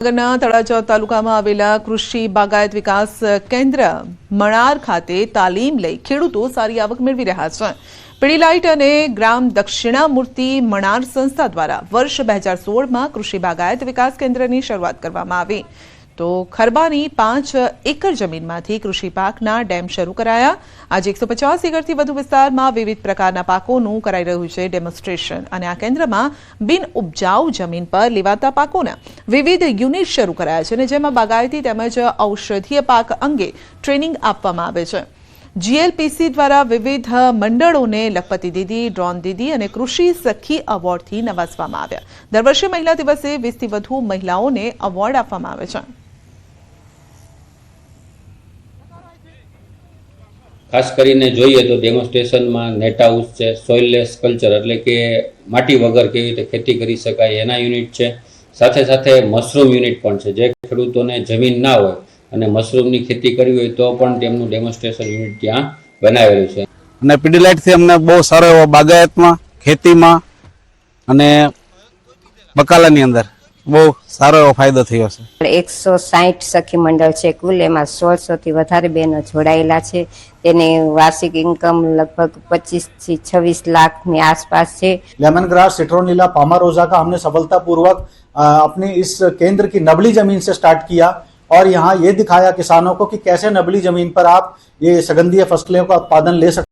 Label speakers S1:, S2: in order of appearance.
S1: નગરના તળાજા તાલુકામાં આવેલા કૃષિ બાગાયત વિકાસ કેન્દ્ર મણાર ખાતે તાલીમ લઈ ખેડૂતો સારી આવક મેળવી રહ્યા છે। પીડીલાઇટ અને ગ્રામ દક્ષિણામૂર્તિ મણાર સંસ્થા દ્વારા વર્ષ 2016માં કૃષિ બાગાયત વિકાસ કેન્દ્રની શરૂઆત કરવામાં આવી તો ખરબાની 5 એકર જમીનમાંથી કૃષિ પાકના ડેમ શરૂ કરાયા। આજે 150 એકરથી વધુ વિસ્તારમાં વિવિધ પ્રકારના પાકોનું કરાઈ રહ્યું છે ડેમોન્સ્ટ્રેશન અને આ કેન્દ્રમાં બિન ઉપજાઉ જમીન પર લેવાતા પાકોના વિવિધ યુનિટ શરૂ કરાયા છે અને જેમાં બાગાયતી તેમજ ઔષધીય પાક અંગે ટ્રેનિંગ આપવામાં આવે છે। જીએલપીસી દ્વારા વિવિધ મંડળોને લખપતિ દીદી, ડ્રોન દીદી અને કૃષિ સખી એવોર્ડથી નવાજવામાં આવ્યા। દર વર્ષે મહિલા દિવસે 20થી વધુ મહિલાઓને એવોર્ડ આપવામાં આવે છે।
S2: खास करीने जोईए तो डेमोन्स्ट्रेशन में नेट हाउस है, सोइललेस कल्चर एटले के माटी वगर केवी रीते खेती करी शकाय एना युनिट है। साथे साथे मशरूम युनिट पण छे। जे खेडूतोने जमीन ना होय अने मशरूमनी खेती करवी होय तो पण तेमनुं डेमोन्स्ट्रेशन युनिट त्यां बनावेलुं छे।
S3: अने पीडीलाइट थी अमने बहु सारो एवो बागायतमां, खेतीमां अने बकालानी अंदर बहु सारो एवो फायदो थयो छे।
S4: 160 सखी मंडल है कुल, एमां 1600 थी वधारे बहनों जोड़ायेला छे। तेने वार्षिक इनकम लगभग 25 થી 26 लाख ની आसपास है।
S5: लेमन ग्रास, सिट्रोनीला, पामारोजा का हमने सफलतापूर्वक अपनी इस केंद्र की नबली जमीन से स्टार्ट किया और यहाँ ये दिखाया किसानों को कि कैसे नबली जमीन पर आप ये सुगंधीय फसलों का उत्पादन ले सकते।